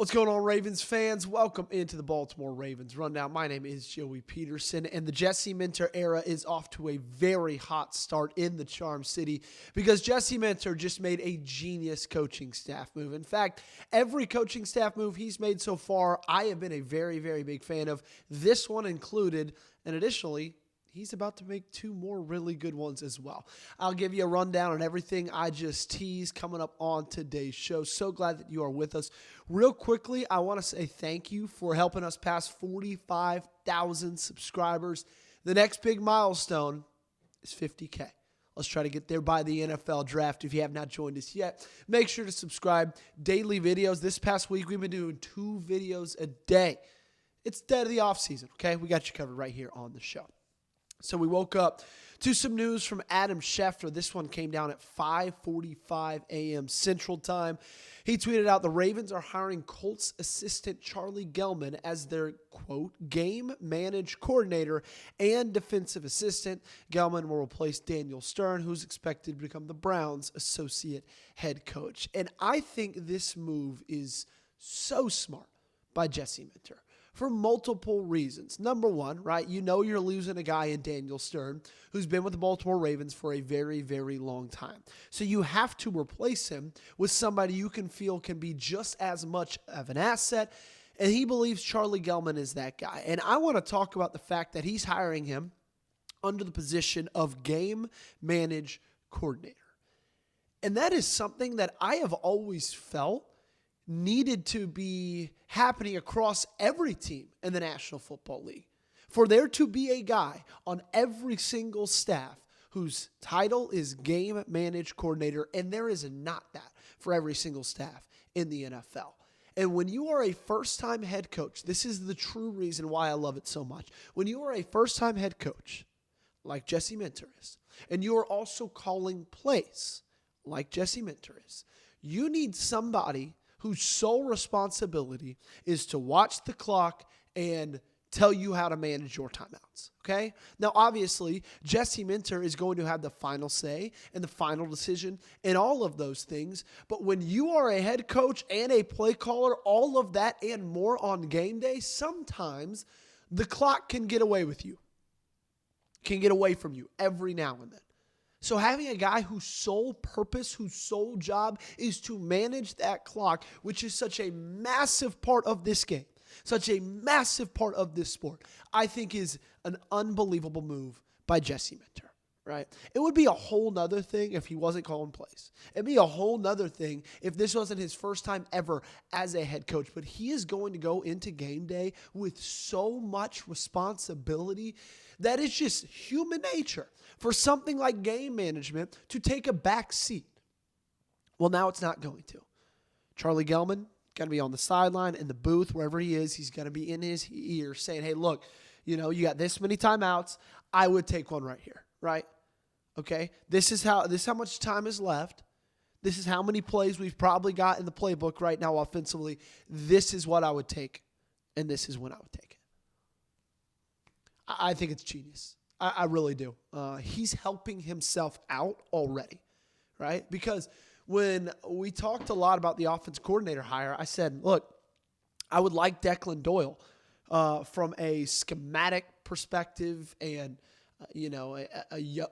What's going on, Ravens fans? Welcome into the Baltimore Ravens Rundown. My name is Joey Peterson, and the Jesse Minter era is off to a very hot start in the Charm City because Jesse Minter just made a genius coaching staff move. In fact, every coaching staff move he's made so far, I have been a very, very big fan of, this one included, and additionally, he's about to make two more really good ones as well. I'll give you a rundown on everything I just teased coming up on today's show. So glad that you are with us. Real quickly, I want to say thank you for helping us pass 45,000 subscribers. The next big milestone is 50K. Let's try to get there by the NFL draft. If you have not joined us yet, make sure to subscribe. Daily videos. This past week, we've been doing 2 videos a day. It's dead of the offseason, okay? We got you covered right here on the show. So we woke up to some news from Adam Schefter. This one came down at 5:45 a.m. Central Time. He tweeted out the Ravens are hiring Colts assistant Charlie Gelman as their, quote, game manage coordinator and defensive assistant. Gelman will replace Daniel Stern, who's expected to become the Browns' associate head coach. And I think this move is so smart by Jesse Minter, for multiple reasons. Number one, right, you know you're losing a guy in Daniel Stern who's been with the Baltimore Ravens for a very, very long time. So you have to replace him with somebody you can feel can be just as much of an asset, and he believes Charlie Gelman is that guy. And I want to talk about the fact that he's hiring him under the position of game manage coordinator. And that is something that I have always felt needed to be happening across every team in the National Football League. For there to be a guy on every single staff whose title is game manage coordinator, and there is not that for every single staff in the NFL. And when you are a first-time head coach, this is the true reason why I love it so much. When you are a first-time head coach, like Jesse Minter is, and you are also calling plays, like Jesse Minter is, you need somebody whose sole responsibility is to watch the clock and tell you how to manage your timeouts, okay? Now, obviously, Jesse Minter is going to have the final say and the final decision in all of those things, but when you are a head coach and a play caller, all of that and more on game day, sometimes the clock can get away with you, can get away from you every now and then. So having a guy whose sole purpose, whose sole job is to manage that clock, which is such a massive part of this game, such a massive part of this sport, I think is an unbelievable move by Jesse Minter, right? It would be a whole nother thing if he wasn't calling plays. It'd be a whole nother thing if this wasn't his first time ever as a head coach. But he is going to go into game day with so much responsibility that it's just human nature for something like game management to take a back seat. Well, now it's not going to. Charlie Gelman going to be on the sideline in the booth, wherever he is. He's going to be in his ear saying, hey, look, you know, you got this many timeouts. I would take one right here, right? Okay, this is how much time is left. This is how many plays we've probably got in the playbook right now offensively. This is what I would take, and this is when I would take it. I think it's genius. I really do. He's helping himself out already, right? Because when we talked a lot about the offense coordinator hire, I said, look, I would like Declan Doyle from a schematic perspective and a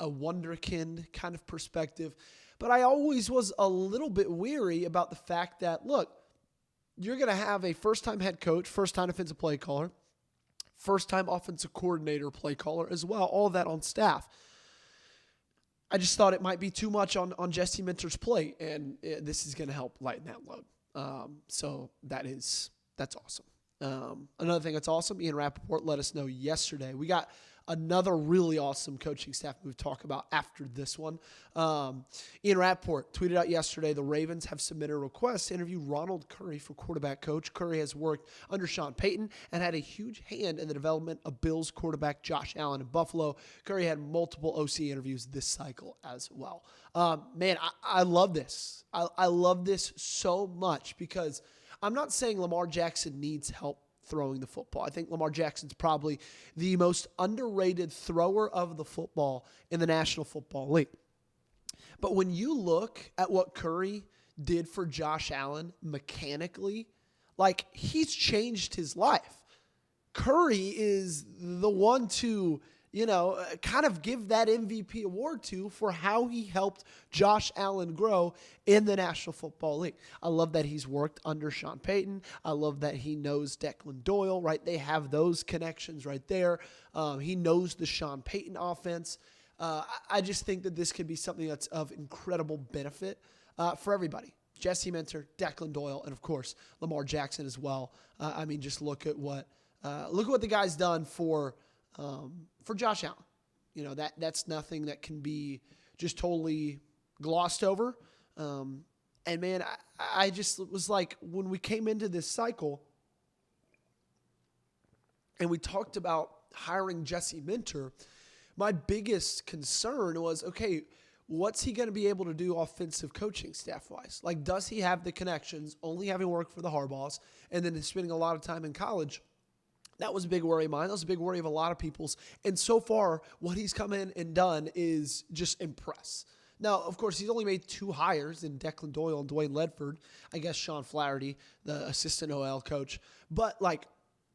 wonderkind kind of perspective. But I always was a little bit weary about the fact that, look, you're going to have a first-time head coach, first-time offensive play caller, first-time offensive coordinator play caller as well, all that on staff. I just thought it might be too much on Jesse Minter's plate, and this is going to help lighten that load. So that's awesome. Another thing that's awesome, Ian Rappaport let us know yesterday. We got another really awesome coaching staff move to talk about after this one. Ian Rappaport tweeted out yesterday, the Ravens have submitted a request to interview Ronald Curry for quarterback coach. Curry has worked under Sean Payton and had a huge hand in the development of Bills quarterback Josh Allen in Buffalo. Curry had multiple OC interviews this cycle as well. I love this. I love this so much because I'm not saying Lamar Jackson needs help throwing the football. I think Lamar Jackson's probably the most underrated thrower of the football in the National Football League. But when you look at what Curry did for Josh Allen mechanically, Like, he's changed his life. Curry is the one to, kind of give that MVP award to for how he helped Josh Allen grow in the National Football League. I love that he's worked under Sean Payton. I love that he knows Declan Doyle, right? They have those connections right there. He knows the Sean Payton offense. I just think that this could be something that's of incredible benefit for everybody. Jesse Minter, Declan Doyle, and of course Lamar Jackson as well. Just look at what the guy's done for Josh Allen. That's nothing that can be just totally glossed over. And man, I just was like, when we came into this cycle and we talked about hiring Jesse Minter, my biggest concern was, okay, what's he going to be able to do offensive coaching staff-wise? Like, does he have the connections, only having worked for the Harbaughs and then spending a lot of time in college? That was a big worry of mine. That was a big worry of a lot of people's. And so far, what he's come in and done is just impress. Now, of course, he's only made 2 hires in Declan Doyle and Dewayne Ledford. I guess Sean Flaherty, the assistant OL coach. But,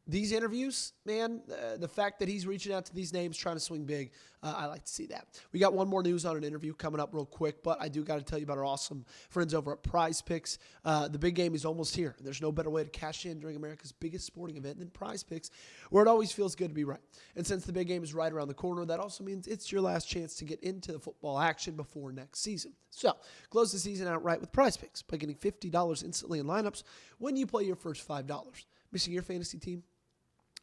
these interviews, man, the fact that he's reaching out to these names, trying to swing big, I like to see that. We got one more news on an interview coming up real quick, but I do got to tell you about our awesome friends over at Prize Picks. The big game is almost here. There's no better way to cash in during America's biggest sporting event than Prize Picks, where it always feels good to be right. And since the big game is right around the corner, that also means it's your last chance to get into the football action before next season. So, close the season out right with Prize Picks by getting $50 instantly in lineups when you play your first $5. Missing your fantasy team?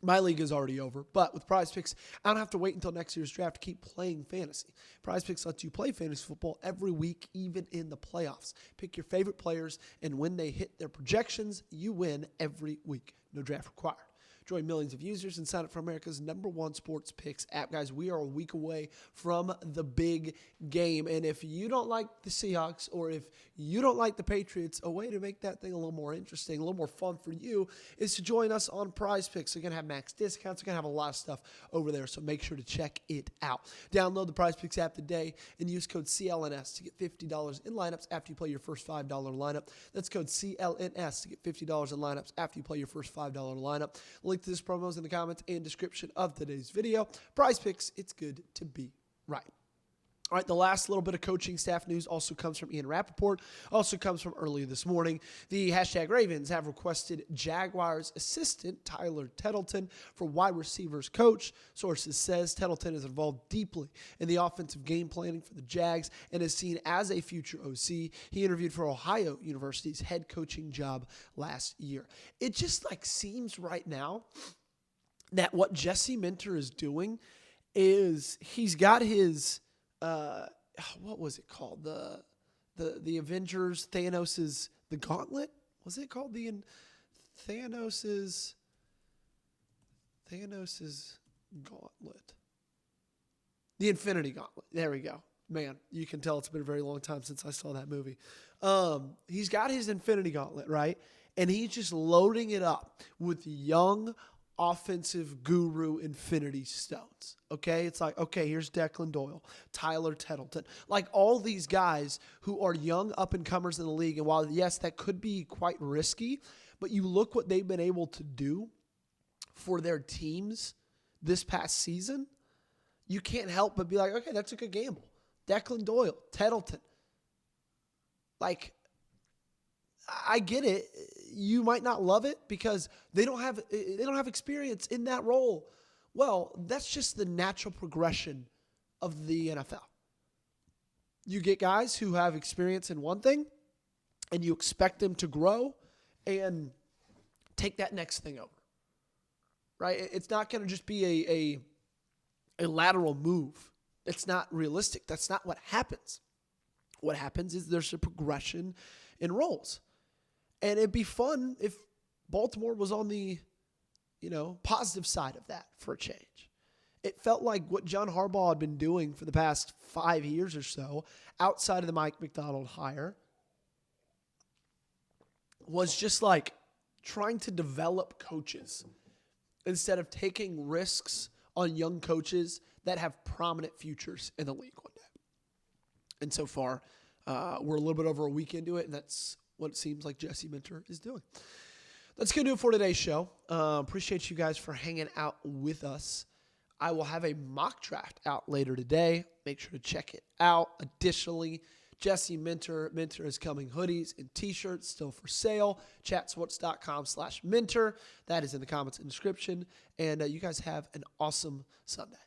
My league is already over, but with Prize Picks, I don't have to wait until next year's draft to keep playing fantasy. Prize Picks lets you play fantasy football every week, even in the playoffs. Pick your favorite players, and when they hit their projections, you win every week. No draft required. Join millions of users and sign up for America's #1 sports picks app. Guys, we are a week away from the big game. And if you don't like the Seahawks or if you don't like the Patriots, a way to make that thing a little more interesting, a little more fun for you is to join us on Prize Picks. We're going to have max discounts. We're going to have a lot of stuff over there, so make sure to check it out. Download the Prize Picks app today and use code CLNS to get $50 in lineups after you play your first $5 lineup. That's code CLNS to get $50 in lineups after you play your first $5 lineup. Link to this promo is in the comments and description of today's video. Prize Picks, it's good to be right. All right, the last little bit of coaching staff news also comes from Ian Rappaport, also comes from earlier this morning. The #Ravens have requested Jaguars assistant Tyler Tettleton for wide receivers coach. Sources says Tettleton is involved deeply in the offensive game planning for the Jags and is seen as a future OC. He interviewed for Ohio University's head coaching job last year. It just seems right now that what Jesse Minter is doing is he's got his what was it called? The Avengers, Thanos's, the Gauntlet? Was it called Thanos's Gauntlet? The Infinity Gauntlet. There we go. Man, you can tell it's been a very long time since I saw that movie. He's got his Infinity Gauntlet, right? And he's just loading it up with young offensive guru Infinity Stones. Okay? It's okay, here's Declan Doyle, Tyler Tettleton. All these guys who are young up-and-comers in the league. And while, yes, that could be quite risky, but you look what they've been able to do for their teams this past season, you can't help but be okay, that's a good gamble. Declan Doyle, Tettleton. I get it. You might not love it because they don't have experience in that role. Well, that's just the natural progression of the NFL. You get guys who have experience in one thing, and you expect them to grow and take that next thing over. Right? It's not going to just be a lateral move. It's not realistic. That's not what happens. What happens is there's a progression in roles. And it'd be fun if Baltimore was on the, positive side of that for a change. It felt like what John Harbaugh had been doing for the past 5 years or so, outside of the Mike Macdonald hire, was just trying to develop coaches instead of taking risks on young coaches that have prominent futures in the league one day. And so far, we're a little bit over a week into it, and that's what it seems like Jesse Minter is doing. That's going to do it for today's show. Appreciate you guys for hanging out with us. I will have a mock draft out later today. Make sure to check it out. Additionally, Jesse Minter is coming hoodies and t-shirts still for sale. Chatsports.com/Minter. That is in the comments and description. And you guys have an awesome Sunday.